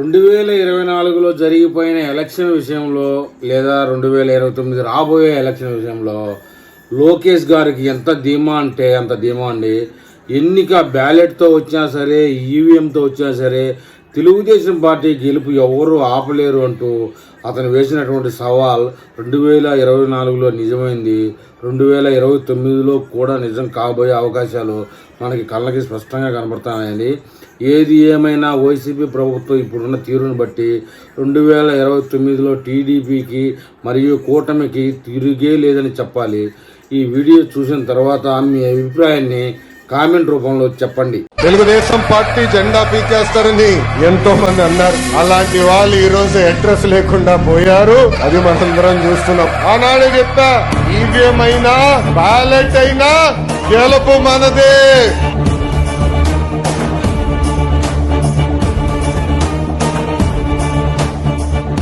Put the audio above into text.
2024లో జరిగిపోయిన ఎలక్షన్ విషయంలో లేదా 2029 రాబోయే ఎలక్షన్ విషయంలో లోకేష్ గారికి ఎంత ధీమా అంటే అంత ధీమా అండి. ఎన్నిక బ్యాలెట్తో వచ్చినా సరే, ఈవీఎంతో వచ్చినా సరే తెలుగుదేశం పార్టీ గెలుపు ఎవరు ఆపలేరు అంటూ అతను వేసినటువంటి సవాల్ 2024లో నిజమైంది. 2029లో కూడా నిజం కాబోయే అవకాశాలు మనకి కళ్ళకి స్పష్టంగా కనబడుతున్నాయండి. ఏది ఏమైనా వైసీపీ ప్రభుత్వం ఇప్పుడున్న తీరును బట్టి 2029లో టీడీపీకి మరియు కూటమికి తిరిగే లేదని చెప్పాలి. ఈ వీడియో చూసిన తర్వాత మీ అభిప్రాయాన్ని కామెంట్ రూపంలో చెప్పండి. తెలుగుదేశం పార్టీ జెండా పీకేస్తారని ఎంతో మంది అన్నారు. అలాంటి వాళ్ళు ఈ రోజు అడ్రస్ లేకుండా పోయారు. అది మనందరం చూస్తున్నాం. ఆనాడు చెప్పా, ఈవీఎం అయినా బ్యాలెట్ అయినా గెలుపు మనదే.